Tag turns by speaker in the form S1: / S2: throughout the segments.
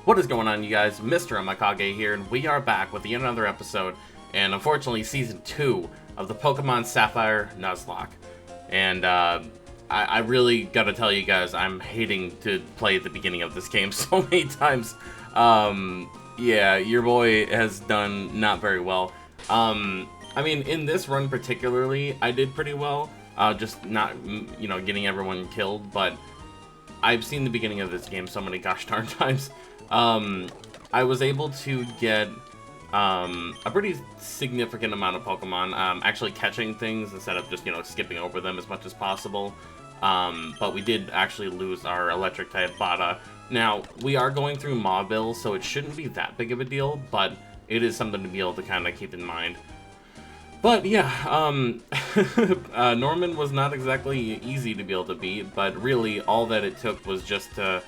S1: What is going on, you guys? Mr. AMEKAGE here, and we are back with yet another episode, and unfortunately Season 2 of the Pokemon Sapphire Nuzlocke. And I really gotta tell you guys, I'm hating to play at the beginning of this game so many times. Yeah, your boy has done not very well. I mean, in this run particularly, I did pretty well, just not, getting everyone killed, but I've seen the beginning of this game so many gosh darn times. I was able to get a pretty significant amount of Pokemon, actually catching things instead of just, skipping over them as much as possible. But we did actually lose our electric type Bada. Now, we are going through Mauville, so it shouldn't be that big of a deal, but it is something to be able to kind of keep in mind. But yeah, Norman was not exactly easy to be able to beat, but really all that it took was just to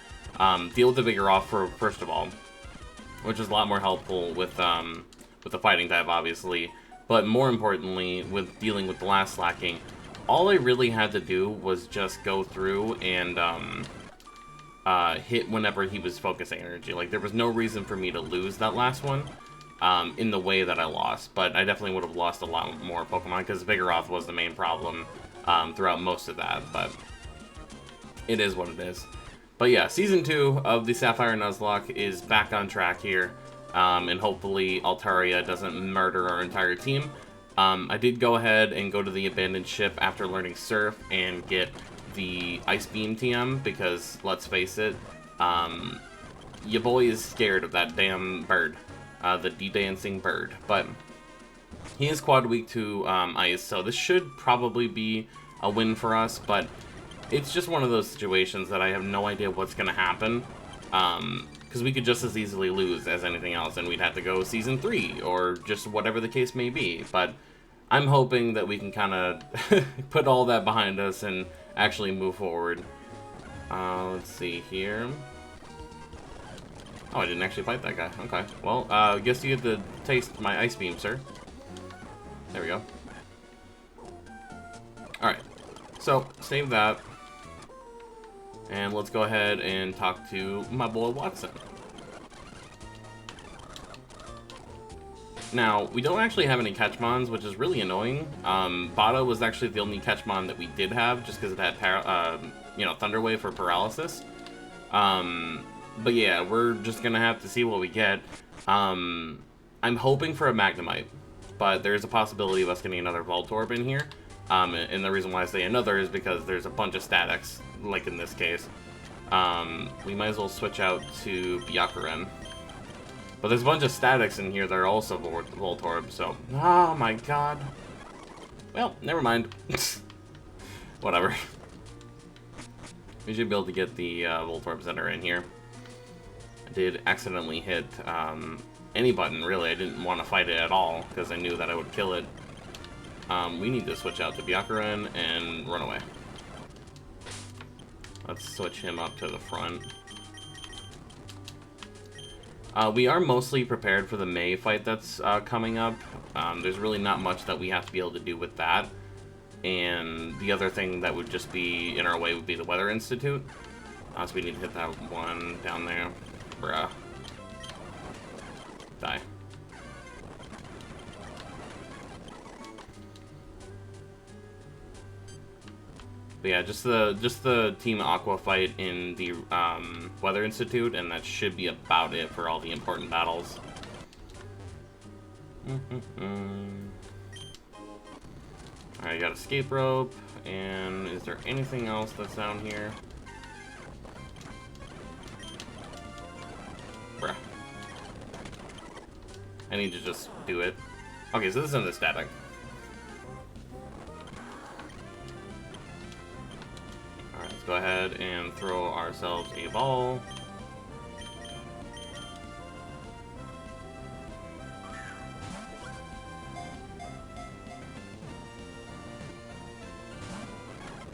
S1: deal with the Vigoroth first of all, which is a lot more helpful with the fighting type, obviously. But more importantly, with dealing with the last slacking, all I really had to do was just go through and hit whenever he was focusing energy. Like, there was no reason for me to lose that last one. In the way that I lost, but I definitely would have lost a lot more Pokemon because Vigoroth was the main problem throughout most of that, but it is what it is. But yeah, Season 2 of the Sapphire Nuzlocke is back on track here, and hopefully Altaria doesn't murder our entire team. I did go ahead and go to the abandoned ship after learning Surf and get the Ice Beam TM because, let's face it, your boy is scared of that damn bird. The de-dancing bird, but he is quad weak to ice, so this should probably be a win for us, but it's just one of those situations that I have no idea what's going to happen, because we could just as easily lose as anything else, and we'd have to go Season 3, or just whatever the case may be, but I'm hoping that we can kind of put all that behind us and actually move forward. Let's see here. Oh, I didn't actually fight that guy. Okay. Well, I guess you get to taste my Ice Beam, sir. There we go. Alright. So, save that. And let's go ahead and talk to my boy Watson. Now, we don't actually have any Catchmons, which is really annoying. Bada was actually the only Catchmon that we did have, just because it had, Thunder Wave for paralysis. But yeah, we're just gonna have to see what we get. I'm hoping for a Magnemite, but there's a possibility of us getting another Voltorb in here. And the reason why I say another is because there's a bunch of statics, like in this case. We might as well switch out to Byakuren. But there's a bunch of statics in here that are also Voltorb, so... Oh my god. Well, never mind. Whatever. We should be able to get the Voltorbs that are in here. I did accidentally hit any button, really. I didn't want to fight it at all, because I knew that I would kill it. We need to switch out to Byakuren and run away. Let's switch him up to the front. We are mostly prepared for the May fight that's coming up. There's really not much that we have to be able to do with that. And the other thing that would just be in our way would be the Weather Institute. So we need to hit that one down there. Bruh. Die. But yeah, just the Team Aqua fight in the Weather Institute, and that should be about it for all the important battles. Alright, got escape rope, and is there anything else that's down here? Bruh. I need to just do it. Okay, so this is in the static. Alright, let's go ahead and throw ourselves a ball.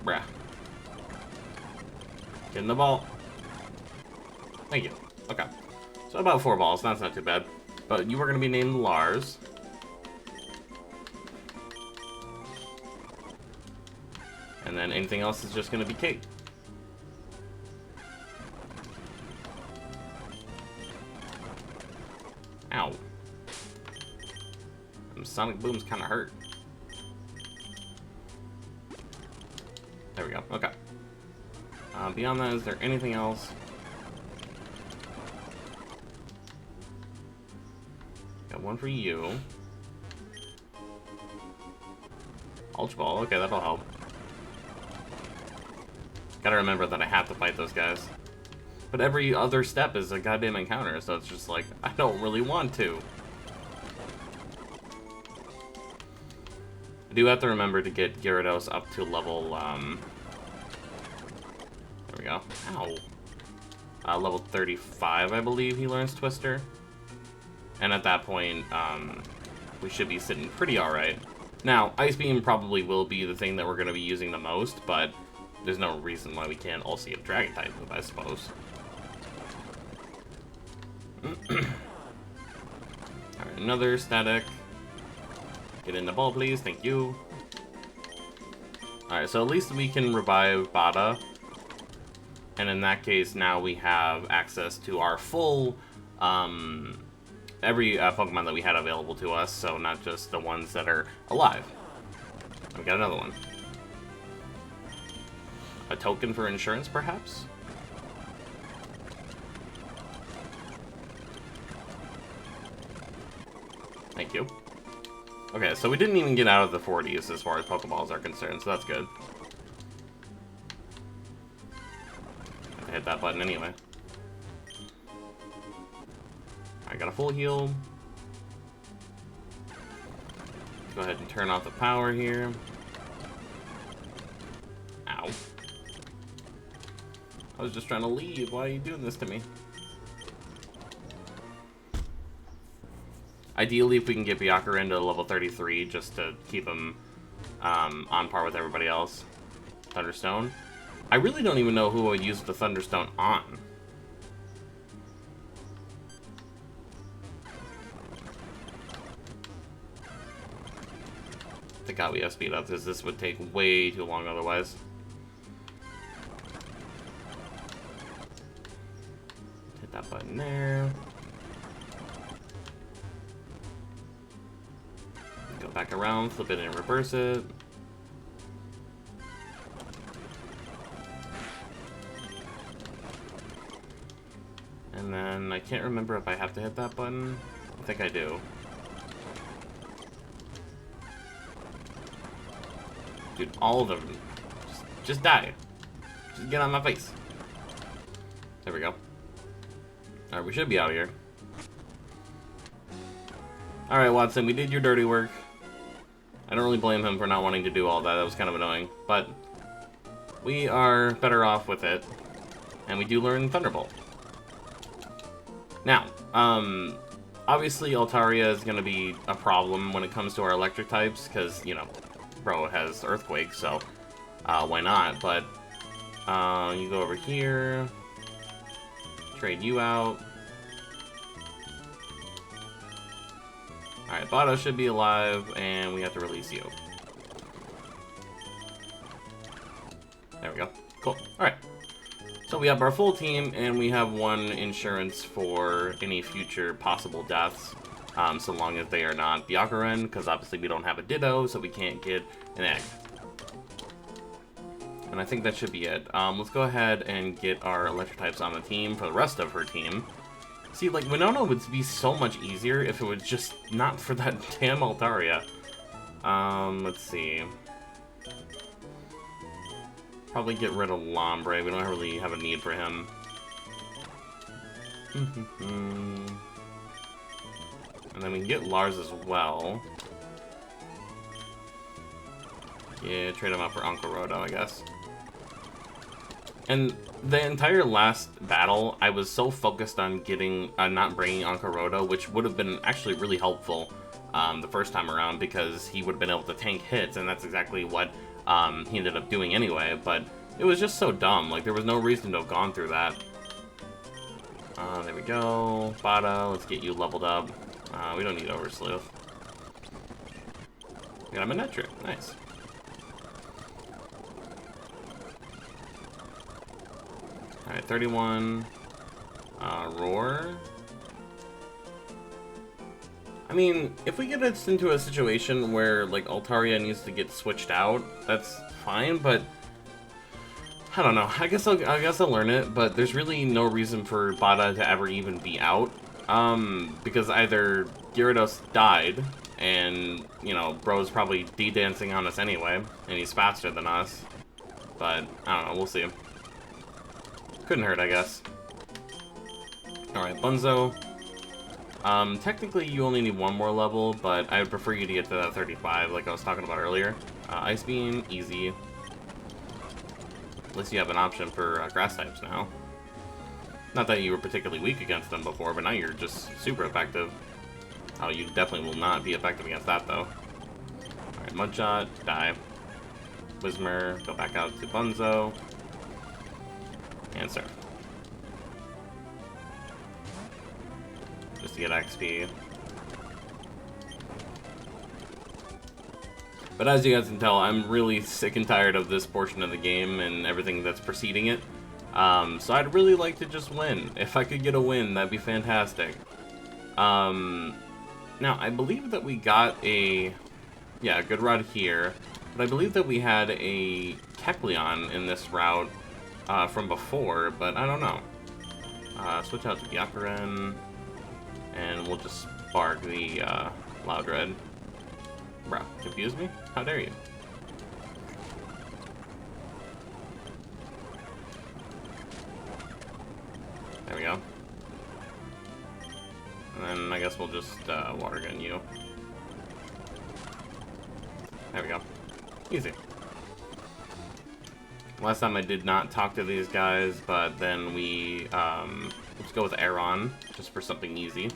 S1: Bruh. Getting the ball. Thank you. Okay. So about 4 balls, that's not too bad. But you are going to be named Lars. And then anything else is just going to be Kate. Sonic Booms kind of hurt. There we go. Okay. Beyond that, is there anything else? Got one for you. Ultra Ball. Okay, that'll help. Gotta remember that I have to fight those guys. But every other step is a goddamn encounter, so it's just like, I don't really want to. I do have to remember to get Gyarados up to level, there we go. Ow. Level 35, I believe he learns Twister. And at that point, we should be sitting pretty alright. Now, Ice Beam probably will be the thing that we're going to be using the most, but there's no reason why we can't also get Dragon type move, I suppose. Alright, another static. Get in the ball, please. Thank you. Alright, so at least we can revive Bada. And in that case, now we have access to our full, every Pokemon that we had available to us, so not just the ones that are alive. We got another one. A token for insurance, perhaps? Thank you. Okay, so we didn't even get out of the 40s as far as Pokeballs are concerned, so that's good. I hit that button anyway. I got a full heal. Go ahead and turn off the power here. Ow. I was just trying to leave. Why are you doing this to me? Ideally, if we can get Byakuren to level 33, just to keep him on par with everybody else. Thunderstone. I really don't even know who I would use the Thunderstone on. Thank God we have speed up, because this would take way too long otherwise. Hit that button there. Go back around, flip it and reverse it. And then I can't remember if I have to hit that button. I think I do. Dude, all of them. Just die. Just get on my face. There we go. Alright, we should be out here. Alright, Watson, we did your dirty work. I don't really blame him for not wanting to do all that. That was kind of annoying. But we are better off with it. And we do learn Thunderbolt. Now, obviously Altaria is going to be a problem when it comes to our electric types, because, you know, bro has Earthquake, so why not? But you go over here, trade you out. Alright, Bada should be alive, and we have to release you. There we go. Cool. Alright. So we have our full team, and we have one insurance for any future possible deaths, so long as they are not Byakuren, because obviously we don't have a Ditto, so we can't get an egg. And I think that should be it. Let's go ahead and get our electric types on the team for the rest of her team. See, like, Winona would be so much easier if it was just not for that damn Altaria. Let's see. Probably get rid of Lombre. We don't really have a need for him. And then we can get Lars as well. Yeah, trade him out for Ankarodo, I guess. And the entire last battle, I was so focused on getting, not bringing Ankarodo, which would have been actually really helpful the first time around, because he would have been able to tank hits, and that's exactly what he ended up doing anyway, but it was just so dumb. Like, there was no reason to have gone through that. There we go. Bada, let's get you leveled up. We don't need Oversleuth. Got him a Netrit. Nice. Alright, 31. Roar. I mean, if we get us into a situation where, like, Altaria needs to get switched out, that's fine, but I don't know. I guess I'll learn it, but there's really no reason for Bada to ever even be out. Because either Gyarados died, and, you know, bro's probably D-dancing on us anyway, and he's faster than us. But, I don't know, we'll see. Couldn't hurt, I guess. Alright, Bunzo. Technically you only need one more level, but I would prefer you to get to that 35, like I was talking about earlier. Ice Beam, easy. At least you have an option for grass types now. Not that you were particularly weak against them before, but now you're just super effective. Oh, you definitely will not be effective against that, though. Alright, Mudshot, die. Whismer, go back out to Bunzo. And Surf. Just to get XP. But as you guys can tell, I'm really sick and tired of this portion of the game and everything that's preceding it. So I'd really like to just win. If I could get a win, that'd be fantastic. Now, I believe that we got a good route here. But I believe that we had a Kecleon in this route from before, but I don't know. Switch out to Byakuren, and we'll just spark the Loudred. Bro, confuse me? How dare you? There we go. And then I guess we'll just water gun you. There we go. Easy. Last time I did not talk to these guys, but then we let's go with Aeron just for something easy.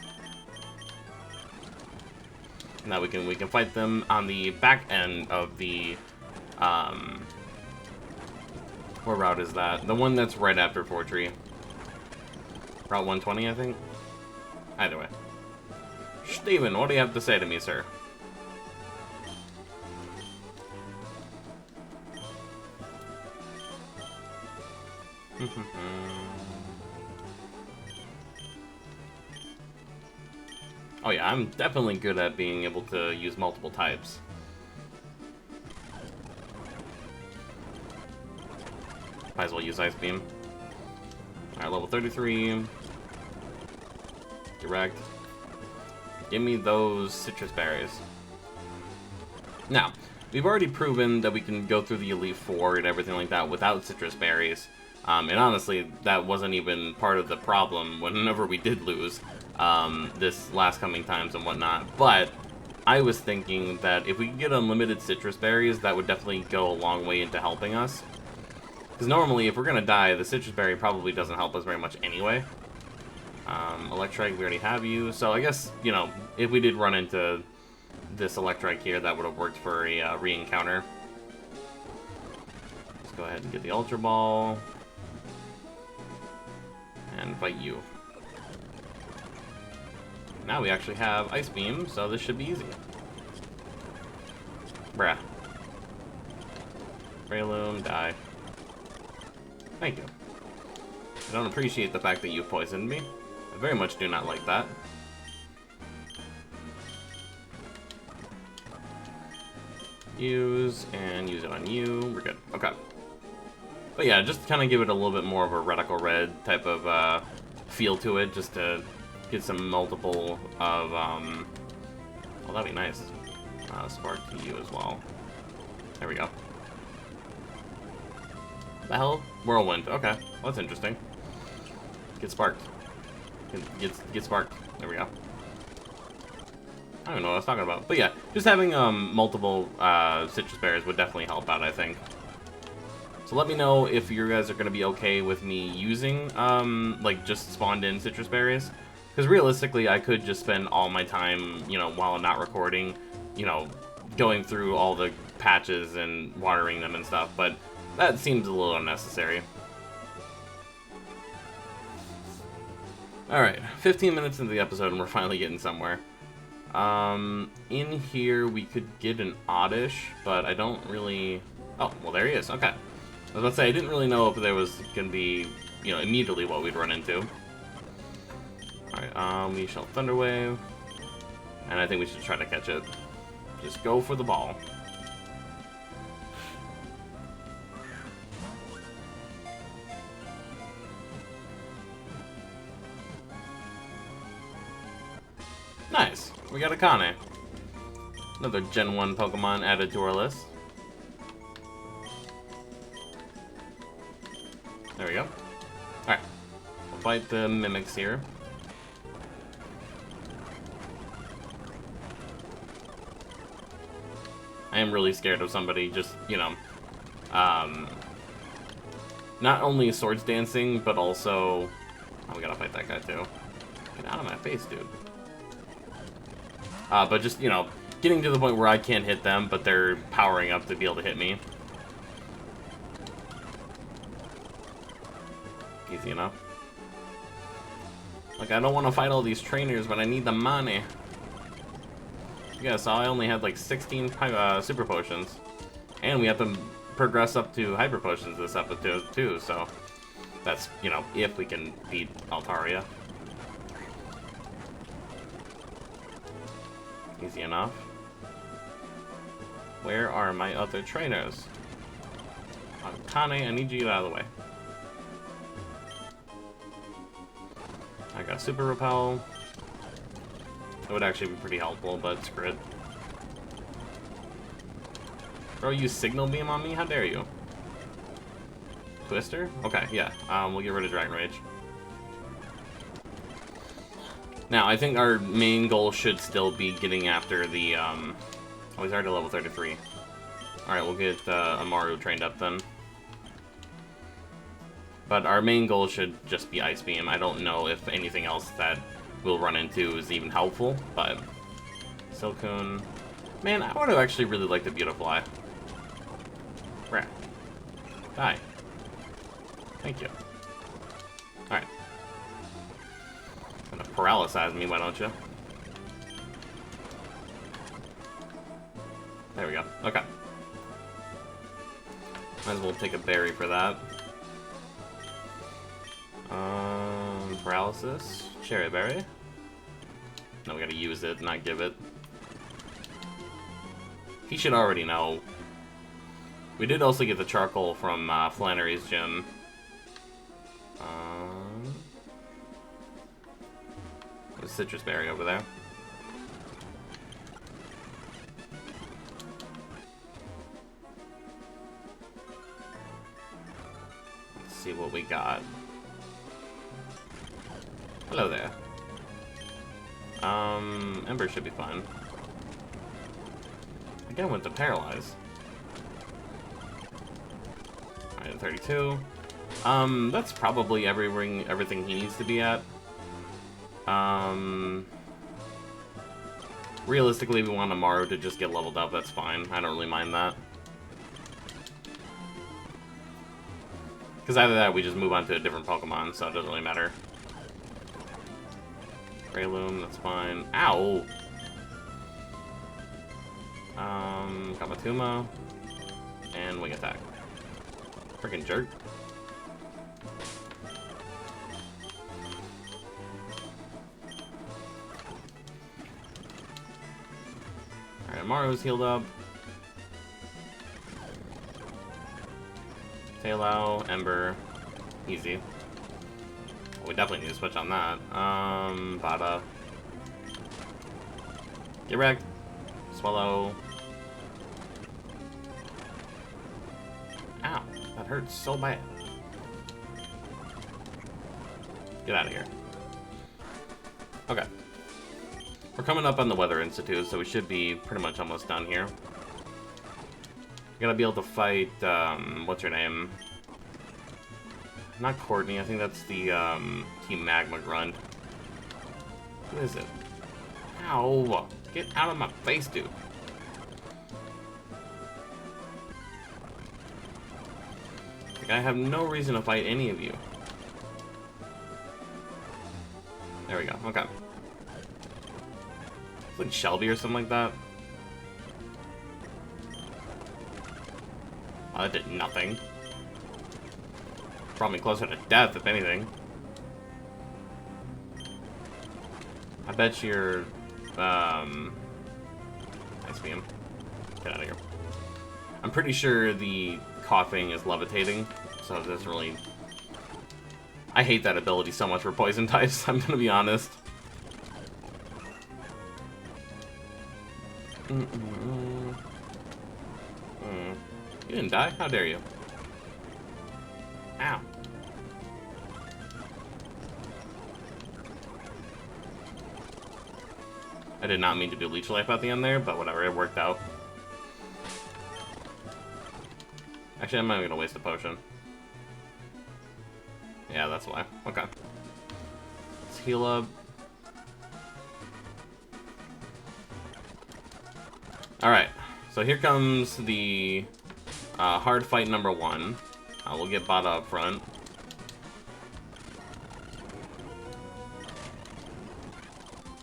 S1: Now we can fight them on the back end of the what route is that? The one that's right after Fortree. Route 120, I think. Either way. Steven, what do you have to say to me, sir? Oh yeah, I'm definitely good at being able to use multiple types. Might as well use Ice Beam. Alright, level 33. Direct. Give me those citrus berries. Now, we've already proven that we can go through the Elite Four and everything like that without citrus berries. And honestly, that wasn't even part of the problem whenever we did lose this last coming times and whatnot. But I was thinking that if we could get unlimited citrus berries, that would definitely go a long way into helping us. Because normally, if we're going to die, the citrus berry probably doesn't help us very much anyway. Electrike, we already have you. So I guess, you know, if we did run into this Electrike here, that would have worked for a re-encounter. Let's go ahead and get the Ultra Ball. And fight you. Now we actually have Ice Beam, so this should be easy. Bruh. Breloom, die. Thank you. I don't appreciate the fact that you poisoned me. I very much do not like that. Use, and use it on you. We're good. Okay. But yeah, just kind of give it a little bit more of a reticle red type of feel to it, just to get some multiple of, well, that'd be nice. Spark to you as well. There we go. The hell? Whirlwind. Okay, well, that's interesting. Get sparked. Get sparked. There we go. I don't know what I was talking about. But yeah, just having multiple citrus berries would definitely help out, I think. So let me know if you guys are going to be okay with me using, like, just spawned in citrus berries. Because realistically, I could just spend all my time, you know, while I'm not recording, you know, going through all the patches and watering them and stuff. But that seems a little unnecessary. Alright, 15 minutes into the episode and we're finally getting somewhere. In here we could get an Oddish, but I don't really... Oh, well there he is, okay. I was about to say, I didn't really know if there was going to be, you know, immediately what we'd run into. Alright, we shall Thunder Wave. And I think we should try to catch it. Just go for the ball. Nice. We got a Kane. Another Gen 1 Pokemon added to our list. There we go. Alright. We'll fight the Mimics here. I am really scared of somebody just, you know, not only swords dancing, but also... Oh, we gotta fight that guy too. Get out of my face, dude. But just, you know, getting to the point where I can't hit them, but they're powering up to be able to hit me. Easy enough. Like, I don't want to fight all these trainers, but I need the money. Yeah, so I only had like 16 super potions. And we have to progress up to hyper potions this episode too, so... That's, you know, if we can beat Altaria. Easy enough. Where are my other trainers? Kane, I need you to get out of the way. I got Super Repel. That would actually be pretty helpful, but screw it. Bro, you Signal Beam on me? How dare you? Twister? Okay, yeah. We'll get rid of Dragon Rage. Now, I think our main goal should still be getting after the, oh, he's already level 33. Alright, we'll get Amaru trained up then. But our main goal should just be Ice Beam. I don't know if anything else that we'll run into is even helpful, but... Silcoon... Man, I would have actually really liked a Beautifly. Rat. Die. Thank you. Alright. Gonna paralyze me, why don't you? There we go. Okay. Might as well take a berry for that. Paralysis. Cherry berry. No, we gotta use it, not give it. He should already know. We did also get the charcoal from Flannery's gym. There's a citrus berry over there. Let's see what we got. Hello there. Ember should be fine. Again with the Paralyze. Alright, 32. That's probably everything he needs to be at. Realistically, we want Amaru to just get leveled up, that's fine. I don't really mind that. Because either that, we just move on to a different Pokemon, so it doesn't really matter. Breloom, that's fine. Ow! Kamatuma. And Wing Attack. Freaking jerk. Alright, Amaru's healed up. Taillow, Ember. Easy. We definitely need to switch on that. Bada. Get wrecked. Swallow. Ow, that hurts so bad. Get out of here. Okay. We're coming up on the Weather Institute, so we should be pretty much almost done here. Gotta be able to fight, what's her name? Not Courtney, I think that's the, Team Magma Grunt. Who is it? Ow! Get out of my face, dude. Like, I have no reason to fight any of you. There we go, okay. It's like Shelby or something like that. Oh, that did nothing. Brought me closer to death, if anything. I bet your Ice beam. Get out of here. I'm pretty sure the coughing is levitating, so it doesn't really... I hate that ability so much for poison types, I'm gonna be honest. You didn't die? How dare you? Ow. I did not mean to do Leech Life at the end there, but whatever, it worked out. Actually, I'm not even gonna waste a potion. Yeah, that's why. Okay. Let's heal up. Alright, so here comes the hard fight number 1. We'll get Bada up front.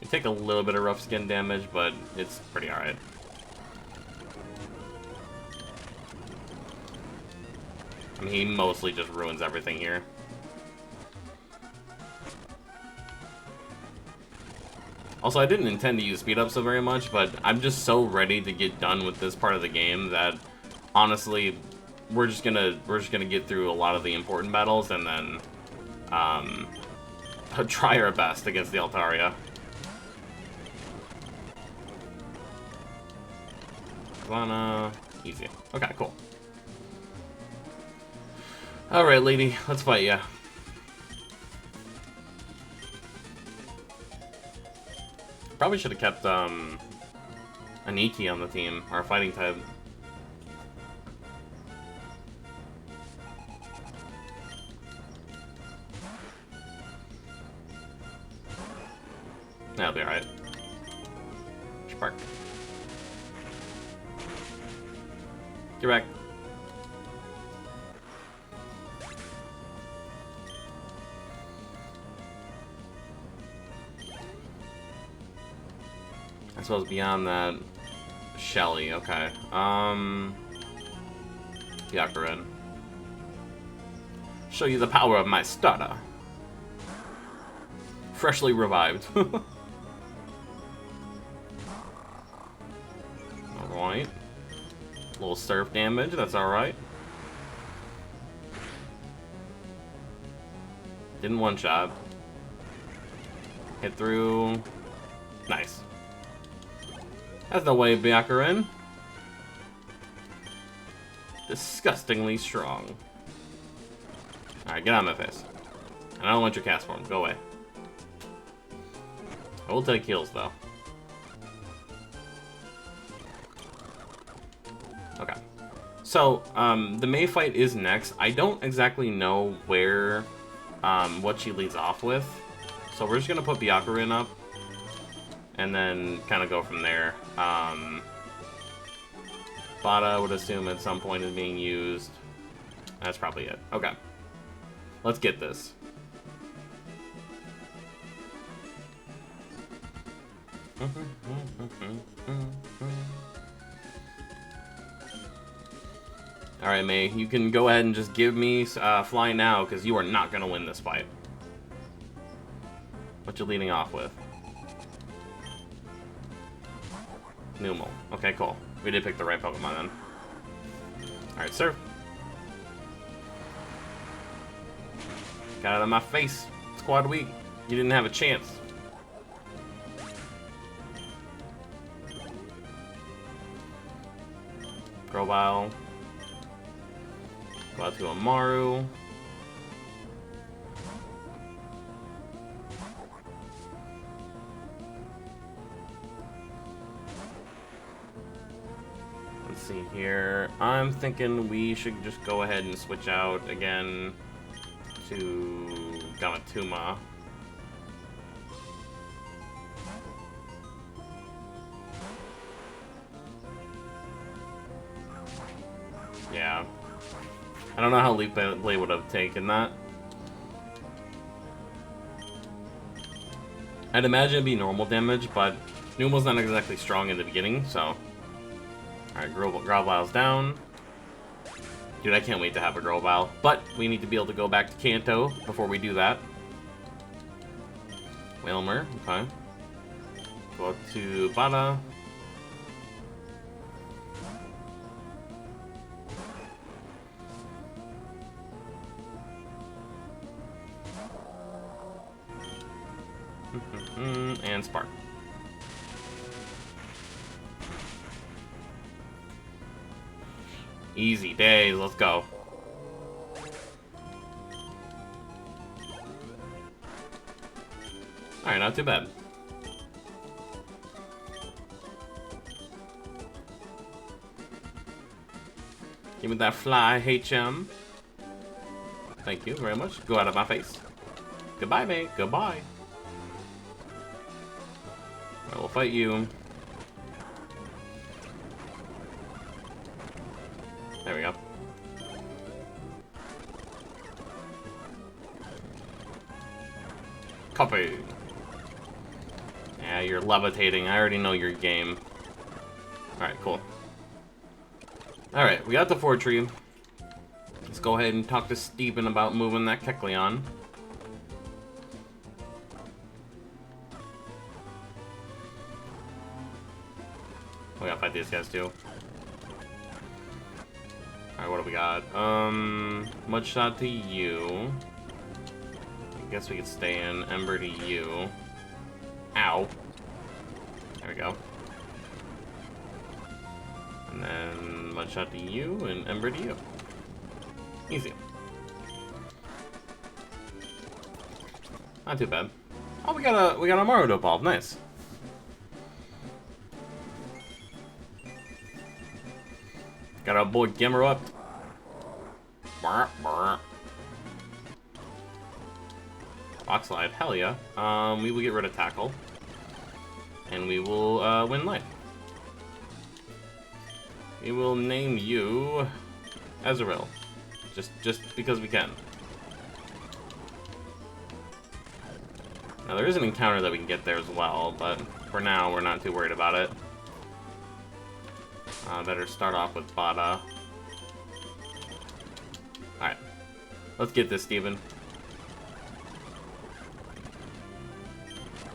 S1: You take a little bit of rough skin damage, but it's pretty alright. I mean, he mostly just ruins everything here. Also, I didn't intend to use speed up so very much, but I'm just so ready to get done with this part of the game that honestly, we're just gonna get through a lot of the important battles and then try our best against the Altaria. Lana, easy. Okay, cool. Alright, lady, let's fight ya. Probably should have kept Aniki on the team, our fighting type. That'll be alright. Spark. Get back. I suppose beyond that, Shelly, okay. Yakurin. Show you the power of my starter. Freshly revived. Alright. Little surf damage, that's alright. Didn't one shot. Hit through. Nice. That's no way, Byakurin. Disgustingly strong. Alright, get out of my face. And I don't want your cast form. Go away. I will take heals, though. Okay. So, the May fight is next. I don't exactly know where, what she leads off with. So we're just gonna put Byakurin up. And then kind of go from there. Bada, I would assume at some point is being used. That's probably it. Okay. Let's get this. Alright, May, you can go ahead and just give me Fly now, because you are not going to win this fight. What you leading off with? Numel. Okay, cool. We did pick the right Pokemon then. Alright, sir. Got out of my face. Squad weak. You didn't have a chance. Grovyle. Go out to Amaru. Let's see here. I'm thinking we should just go ahead and switch out again to Gamatuma. Yeah. I don't know how Leaf Blade would have taken that. I'd imagine it'd be normal damage, but Numel's not exactly strong in the beginning, so... Alright, Grovyle's down. Dude, I can't wait to have a Grovyle, but we need to be able to go back to Kanto before we do that. Wailmer, okay. Go up to Bada. And Spark. Easy days, let's go. Alright, not too bad. Give me that fly, HM. Thank you very much. Go out of my face. Goodbye, mate. Goodbye. Alright, we'll fight you. There we go. Copy. Yeah, you're levitating. I already know your game. Alright, cool. Alright, we got the Fortree. Let's go ahead and talk to Steven about moving that Kecleon. We gotta fight these guys too. Alright, what do we got? Mudshot to you. I guess we could stay in. Ember to you. Ow. There we go. And then Mudshot to you and Ember to you. Easy. Not too bad. Oh, we got a Maru to evolve. Nice. Got our boy Gimmer up. Brr, brr. Rock Slide, hell yeah. We will get rid of Tackle. And we will win life. We will name you Ezreal. Just because we can. Now there is an encounter that we can get there as well, but for now we're not too worried about it. Better start off with Bada. Alright. Let's get this, Steven.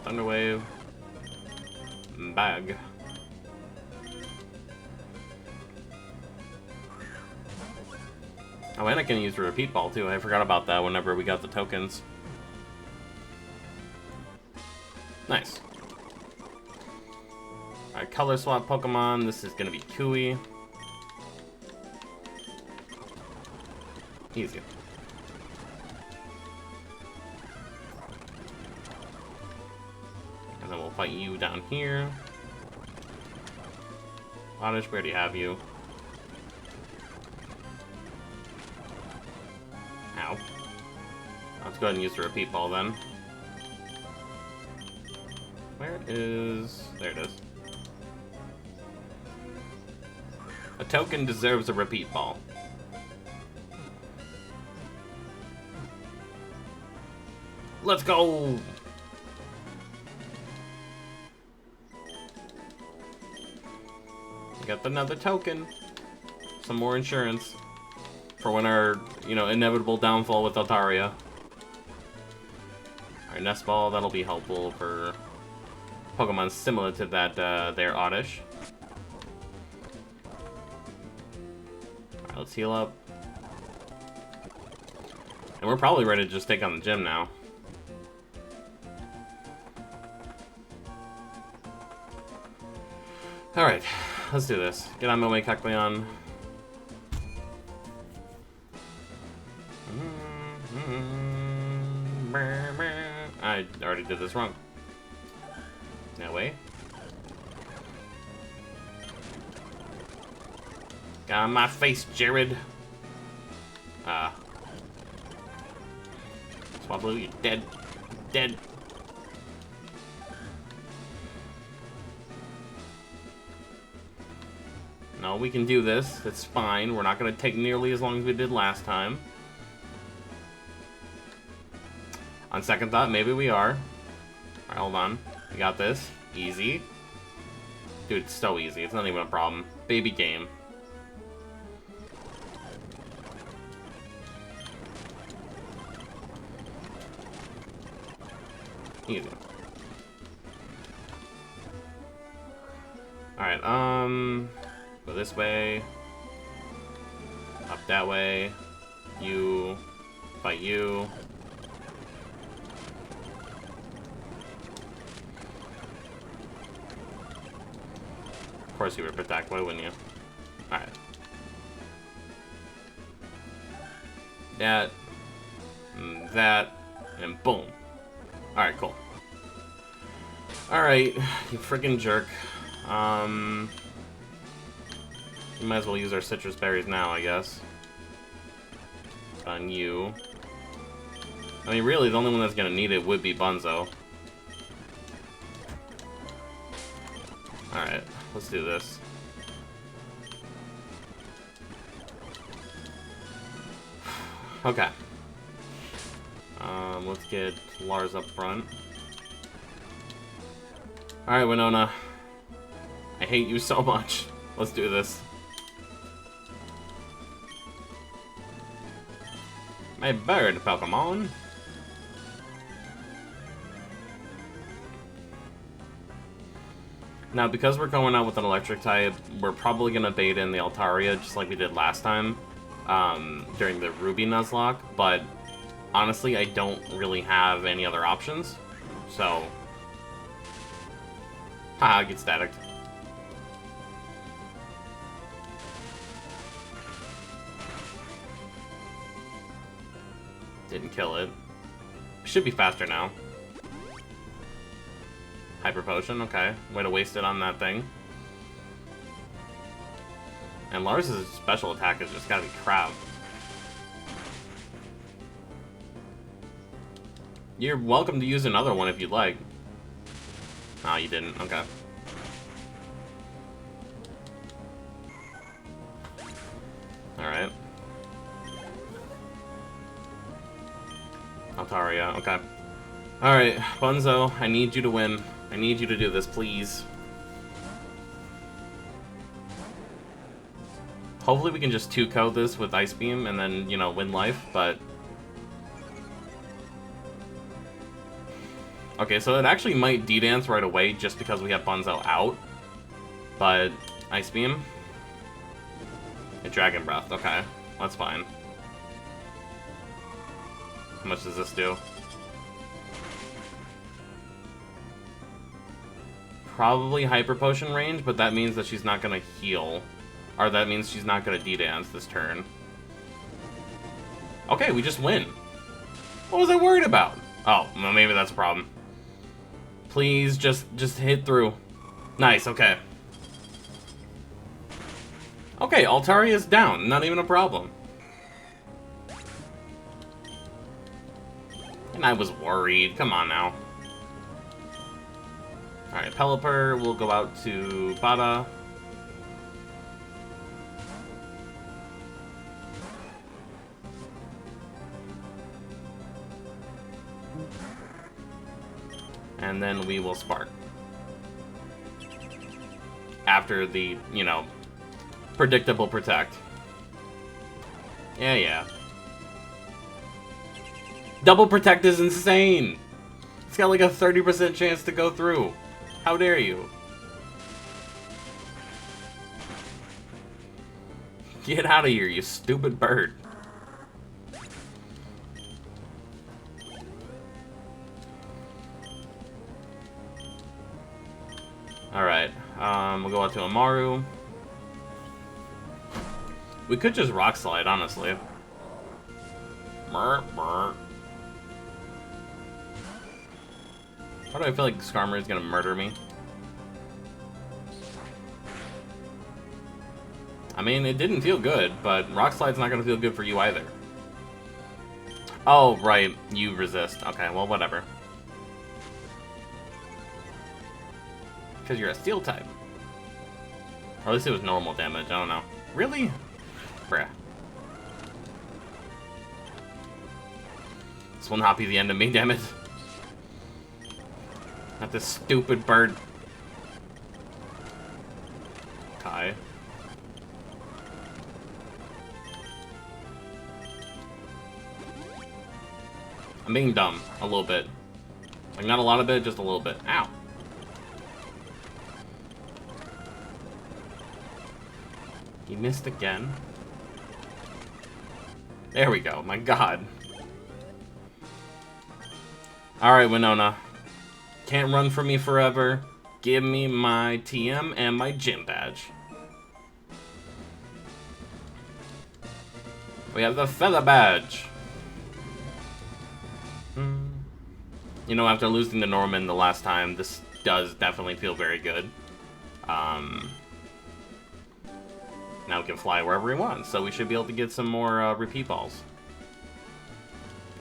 S1: Thunderwave. Bag. Oh, and I can use a repeat ball too. I forgot about that whenever we got the tokens. Nice. Alright, color swap Pokemon. This is gonna be Kui. Easy. And then we'll fight you down here. Oddish, where do you have you? Ow. Let's go ahead and use the repeat ball then. Where is... There it is. A token deserves a repeat ball. Let's go! We got another token. Some more insurance. For when our, you know, inevitable downfall with Altaria. Our Nest Ball, that'll be helpful for Pokemon similar to that, their Oddish. Alright, let's heal up. And we're probably ready to just take on the gym now. Alright, let's do this. Get on my way, Kecleon. I already did this wrong. No way. Got on my face, Jared. Swablu, you're dead. Dead. No, we can do this. It's fine. We're not going to take nearly as long as we did last time. On second thought, maybe we are. Alright, hold on. We got this. Easy. Dude, it's so easy. It's not even a problem. Baby game. Easy. Alright, go this way. Up that way. You. Fight you. Of course you would protect, why wouldn't you? Alright. That. And that. And boom. Alright, cool. Alright, you freaking jerk. We might as well use our citrus berries now, I guess. On you. I mean, really, the only one that's gonna need it would be Bunzo. Alright, let's do this. Okay. Let's get Lars up front. Alright, Winona. I hate you so much. Let's do this. My bird Pokemon. Now, because we're going out with an electric type, we're probably going to bait in the Altaria just like we did last time during the Ruby Nuzlocke, but honestly, I don't really have any other options, so... Haha, get staticked. Didn't kill it. Should be faster now. Hyper Potion, okay. Way to waste it on that thing. And Lars' special attack has just gotta be crap. You're welcome to use another one if you'd like. Oh, you didn't. Okay. Alright. Altaria, okay. Alright, Bunzo, I need you to win. I need you to do this, please. Hopefully we can just 2-KO this with Ice Beam and then, you know, win life, but... Okay, so it actually might D-Dance right away just because we have Bunzo out. But... Ice Beam? And Dragon Breath, okay. That's fine. How much does this do? Probably Hyper Potion range, but that means that she's not gonna heal. Or that means she's not gonna D-Dance this turn. Okay, we just win. What was I worried about? Oh, well, maybe that's a problem. Please, just hit through. Nice, okay. Okay, Altaria's down. Not even a problem. And I was worried. Come on now. Alright, Pelipper will go out to Bada. And then we will Spark. After the, you know, predictable Protect. Yeah. Double Protect is insane! It's got like a 30% chance to go through. How dare you? Get out of here, you stupid bird. Alright, we'll go out to Amaru. We could just Rock Slide, honestly. Why do I feel like Skarmory is gonna murder me? I mean, it didn't feel good, but Rock Slide's not gonna feel good for you either. Oh, right, you resist. Okay, well, whatever. Because you're a Steel type. Or at least it was normal damage, I don't know. Really? Bruh. This will not be the end of me, damn it. Not this stupid bird. Kai. I'm being dumb. A little bit. Like, not a lot of it, just a little bit. Ow. He missed again. There we go. My god. Alright, Winona. Can't run from me forever. Give me my TM and my gym badge. We have the feather badge. You know, after losing to Norman the last time, this does definitely feel very good. Now we can fly wherever we want, so we should be able to get some more repeat balls.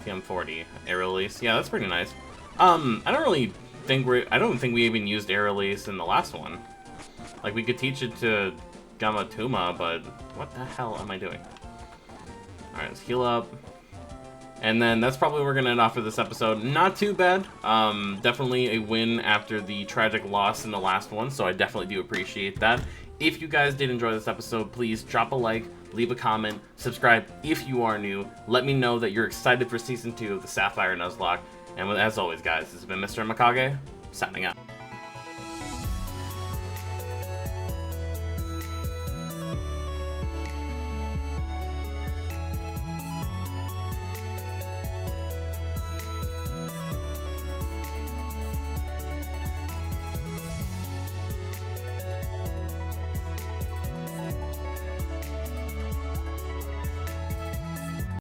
S1: PM40, air release. Yeah, that's pretty nice. I don't think we even used air release in the last one. Like, we could teach it to Gamatuma, but what the hell am I doing? Alright, let's heal up. And then that's probably where we're going to end off for this episode. Not too bad. Definitely a win after the tragic loss in the last one, so I definitely do appreciate that. If you guys did enjoy this episode, please drop a like, leave a comment, subscribe if you are new. Let me know that you're excited for Season 2 of the Sapphire Nuzlocke. And as always, guys, this has been Mr. AMEKAGE, signing out.